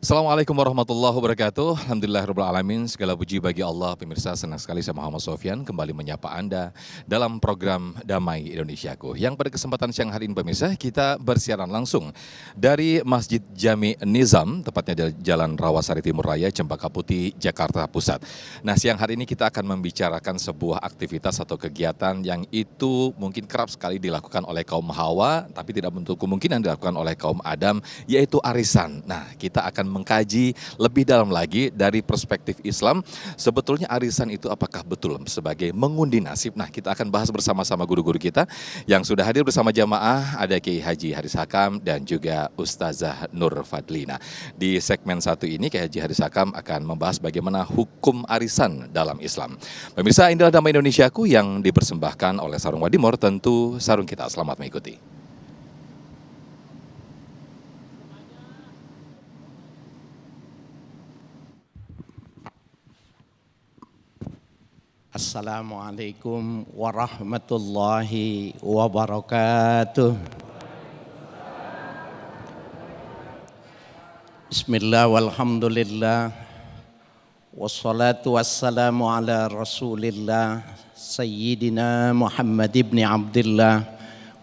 Assalamualaikum warahmatullahi wabarakatuh. Alhamdulillahirrahmanirrahim. Segala puji bagi Allah. Pemirsa, senang sekali saya Muhammad Sofyan kembali menyapa Anda dalam program Damai Indonesiaku. Yang pada kesempatan siang hari ini pemirsa, kita bersiaran langsung dari Masjid Jami Nizam, tepatnya di Jalan Rawasari Timur Raya, Cempaka Putih, Jakarta Pusat. Nah, siang hari ini kita akan membicarakan sebuah aktivitas atau kegiatan yang itu mungkin kerap sekali dilakukan oleh kaum Hawa, tapi tidak menutup kemungkinan dilakukan oleh kaum Adam, yaitu arisan. Nah, kita akan mengkaji lebih dalam lagi dari perspektif Islam, sebetulnya arisan itu apakah betul sebagai mengundi nasib? Nah, kita akan bahas bersama-sama guru-guru kita yang sudah hadir bersama jamaah, ada Kiai Haji Haris Hakam dan juga Ustazah Nur Fadlina. Di segmen satu ini Kiai Haji Haris Hakam akan membahas bagaimana hukum arisan dalam Islam. Pemirsa, inilah Damai Indonesiaku yang dipersembahkan oleh Sarung Wadimor, tentu sarung kita. Selamat mengikuti. Assalamualaikum warahmatullahi wabarakatuh. Bismillah walhamdulillah. Wassalatu wassalamu ala rasulillah Sayyidina Muhammad ibn Abdullah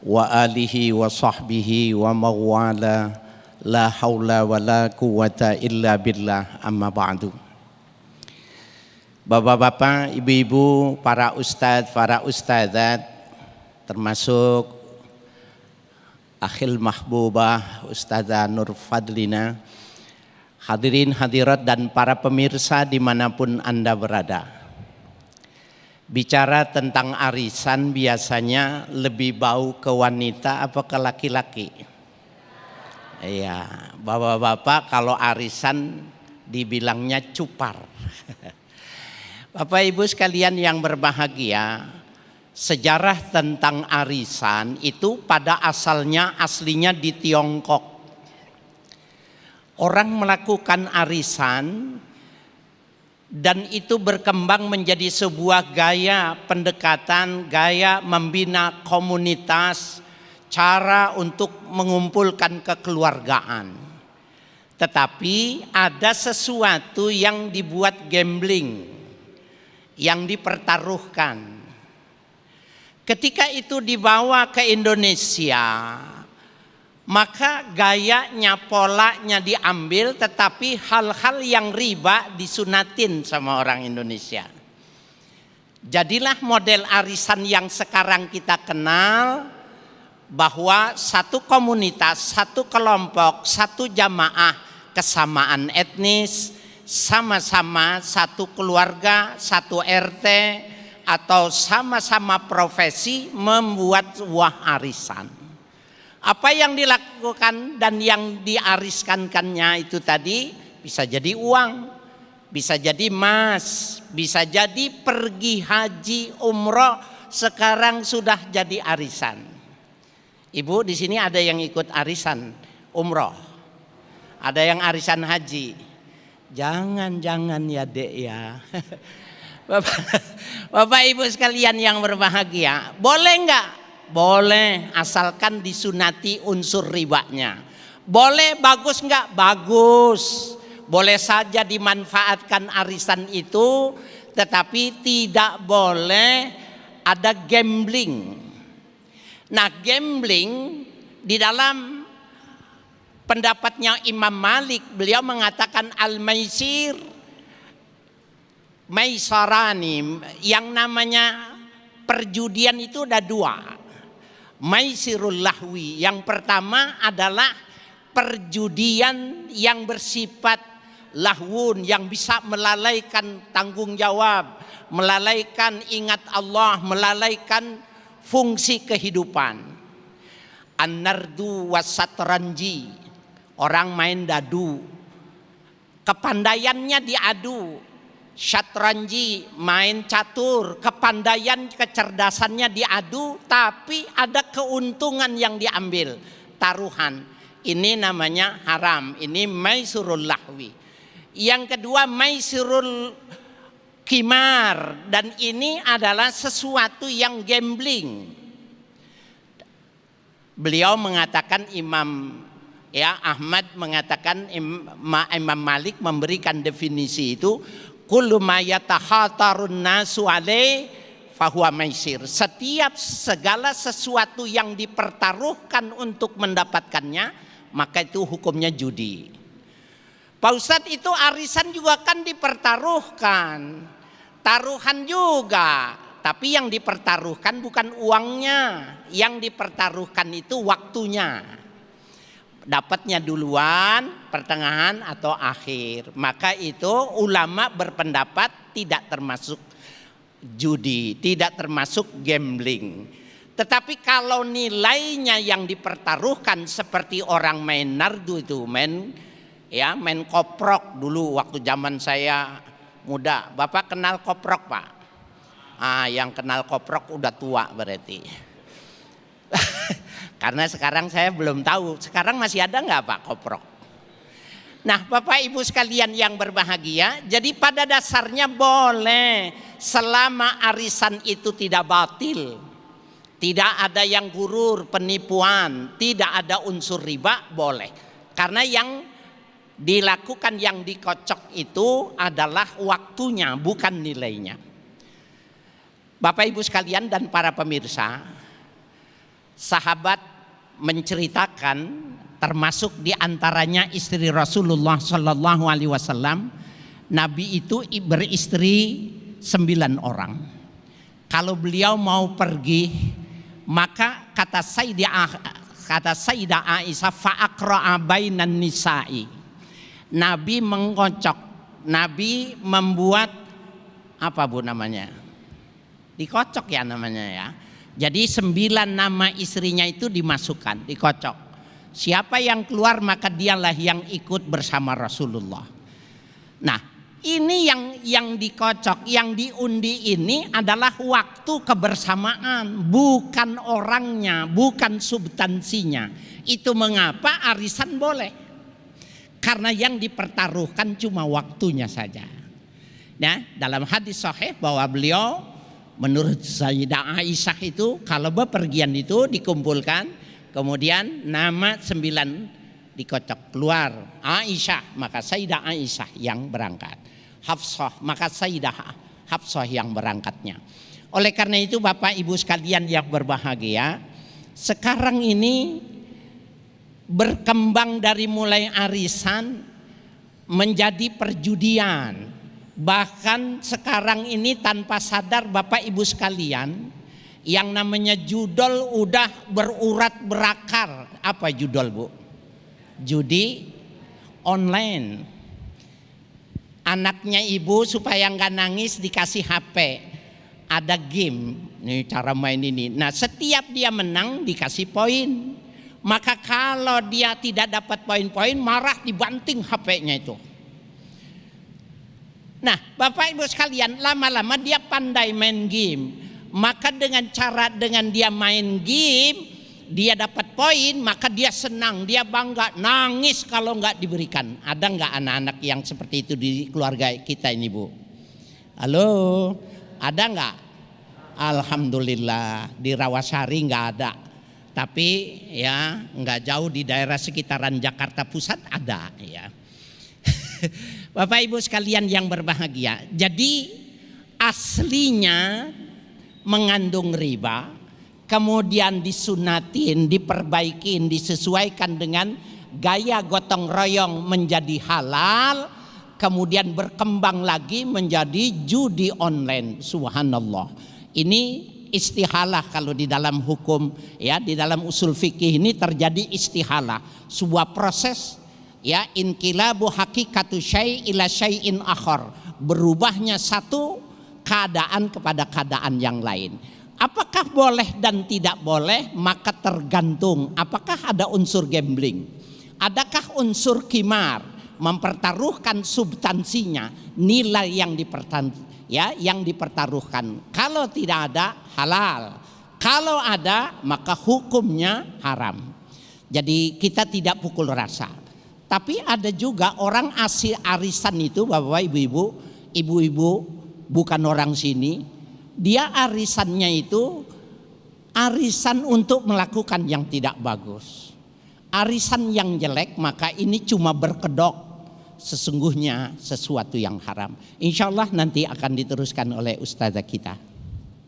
wa alihi wa sahbihi wa mawala. La hawla wa la quwata illa billah, amma ba'du. Bapak-bapak, ibu-ibu, para ustadz, para ustadzat, termasuk akhil mahbubah Ustazah Nur Fadlina, hadirin hadirat dan para pemirsa dimanapun Anda berada. Bicara tentang arisan biasanya lebih bau ke wanita apa ke laki-laki? Iya, bapak-bapak kalau arisan dibilangnya cupar. Bapak Ibu sekalian yang berbahagia, sejarah tentang arisan itu pada aslinya di Tiongkok. Orang melakukan arisan dan itu berkembang menjadi sebuah gaya pendekatan, gaya membina komunitas, cara untuk mengumpulkan kekeluargaan. Tetapi ada sesuatu yang dibuat gambling, yang dipertaruhkan. Ketika itu dibawa ke Indonesia, maka gayanya, polanya diambil, tetapi hal-hal yang riba disunatin sama orang Indonesia. Jadilah model arisan yang sekarang kita kenal, bahwa satu komunitas, satu kelompok, satu jamaah, kesamaan etnis, sama-sama satu keluarga, satu RT, atau sama-sama profesi membuat sebuah arisan. Apa yang dilakukan dan yang diariskankannya itu tadi bisa jadi uang, bisa jadi emas, bisa jadi pergi haji, umroh, sekarang sudah jadi arisan. Ibu di sini ada yang ikut arisan umroh, ada yang arisan haji. Jangan ya dek ya. Bapak Ibu sekalian yang berbahagia, boleh enggak? Boleh, asalkan disunati unsur ribanya. Boleh, bagus enggak? Bagus. Boleh saja dimanfaatkan arisan itu, tetapi tidak boleh ada gambling. Nah, gambling di dalam pendapatnya Imam Malik, beliau mengatakan al-maisir maisarani, yang namanya perjudian itu ada dua. Maisirul lahwi, yang pertama adalah perjudian yang bersifat lahwun, yang bisa melalaikan tanggung jawab, melalaikan ingat Allah, melalaikan fungsi kehidupan. An-nardu wasatranji, orang main dadu, kepandaiannya diadu. Syatranji, main catur, kepandaian, kecerdasannya diadu, tapi ada keuntungan yang diambil, taruhan. Ini namanya haram, ini maisirul lahwi. Yang kedua maisirul kimar, dan ini adalah sesuatu yang gambling. Beliau mengatakan Imam Ya, Ahmad mengatakan, Imam Malik memberikan definisi itu, kullu ma yatahatarun nasu alaih fahuwa maisir. Setiap segala sesuatu yang dipertaruhkan untuk mendapatkannya, maka itu hukumnya judi. Pak Ustadz, itu arisan juga kan dipertaruhkan, taruhan juga. Tapi yang dipertaruhkan bukan uangnya, yang dipertaruhkan itu waktunya. Dapatnya duluan, pertengahan atau akhir. Maka itu ulama berpendapat tidak termasuk judi, tidak termasuk gambling. Tetapi kalau nilainya yang dipertaruhkan seperti orang main nardu itu, main koprok dulu waktu zaman saya muda. Bapak kenal koprok, Pak? Yang kenal koprok udah tua berarti. Karena sekarang saya belum tahu, sekarang masih ada nggak Pak koprok? Nah, Bapak Ibu sekalian yang berbahagia, jadi pada dasarnya boleh selama arisan itu tidak batil, tidak ada yang gurur, penipuan, tidak ada unsur riba, boleh. Karena yang dilakukan, yang dikocok itu adalah waktunya, bukan nilainya. Bapak Ibu sekalian dan para pemirsa, sahabat menceritakan, termasuk diantaranya istri Rasulullah Sallallahu Alaihi Wasallam, Nabi itu beristri 9 orang. Kalau beliau mau pergi, maka kata Sayyidah Aisyah, fa'aqra'a bainan nisa'i. Nabi mengocok, Nabi membuat apa Bu namanya? Dikocok ya namanya ya. Jadi 9 nama istrinya itu dimasukkan, dikocok. Siapa yang keluar maka dialah yang ikut bersama Rasulullah. Nah, ini yang dikocok, yang diundi ini adalah waktu kebersamaan, bukan orangnya, bukan substansinya. Itu mengapa arisan boleh. Karena yang dipertaruhkan cuma waktunya saja. Nah, dalam hadis sahih bahwa beliau menurut Sayyidah Aisyah itu kalau bepergian itu dikumpulkan, kemudian nama 9 dikocok keluar Aisyah, maka Sayyidah Aisyah yang berangkat. Hafsah, maka Sayyidah Hafsah yang berangkatnya. Oleh karena itu Bapak Ibu sekalian yang berbahagia, sekarang ini berkembang dari mulai arisan menjadi perjudian. Bahkan sekarang ini tanpa sadar Bapak Ibu sekalian, yang namanya judol udah berurat berakar. Apa judol Bu? Judi online. Anaknya ibu supaya nggak nangis dikasih HP. Ada game, nih cara main ini. Nah, setiap dia menang dikasih poin. Maka kalau dia tidak dapat poin-poin, marah dibanting HP-nya itu. Nah, Bapak Ibu sekalian, lama-lama dia pandai main game. Maka dengan dia main game, dia dapat poin, maka dia senang, dia bangga, nangis kalau nggak diberikan. Ada nggak anak-anak yang seperti itu di keluarga kita ini Bu? Halo, ada nggak? Alhamdulillah, di Rawasari nggak ada. Tapi ya nggak jauh di daerah sekitaran Jakarta Pusat ada ya. Bapak Ibu sekalian yang berbahagia, jadi aslinya mengandung riba, kemudian disunatin, diperbaikin, disesuaikan dengan gaya gotong royong menjadi halal, kemudian berkembang lagi menjadi judi online. Subhanallah. Ini istihalah kalau di dalam hukum ya, di dalam usul fikih ini terjadi istihalah, sebuah proses ya, inqilabu hakikatu syai' ila syai'in akhar, berubahnya satu keadaan kepada keadaan yang lain. Apakah boleh dan tidak boleh? Maka tergantung apakah ada unsur gambling, adakah unsur qimar, mempertaruhkan substansinya, nilai yang dipertaruhkan. Kalau tidak ada, halal. Kalau ada, maka hukumnya haram. Jadi kita tidak pukul rasa. Tapi ada juga orang asli arisan itu, Bapak ibu-ibu bukan orang sini, dia arisannya itu arisan untuk melakukan yang tidak bagus, arisan yang jelek, maka ini cuma berkedok. Sesungguhnya sesuatu yang haram. Insya Allah nanti akan diteruskan oleh ustazah kita.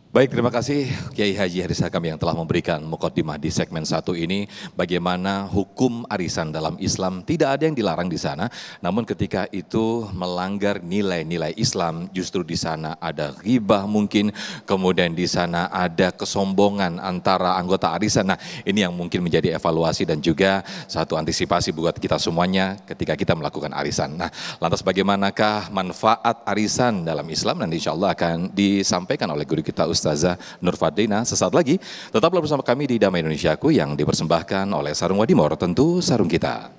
Baik, terima kasih Kiai Haji Haris Hakam yang telah memberikan muqaddimah di segmen 1 ini. Bagaimana hukum arisan dalam Islam, tidak ada yang dilarang di sana. Namun ketika itu melanggar nilai-nilai Islam, justru di sana ada ghibah mungkin. Kemudian di sana ada kesombongan antara anggota arisan. Nah, ini yang mungkin menjadi evaluasi dan juga satu antisipasi buat kita semuanya ketika kita melakukan arisan. Nah, lantas bagaimanakah manfaat arisan dalam Islam? Nanti insya Allah akan disampaikan oleh guru kita Ustazah Nur Fardina sesaat lagi. Tetaplah bersama kami di Damai Indonesiaku yang dipersembahkan oleh Sarung Wadimor, tentu sarung kita.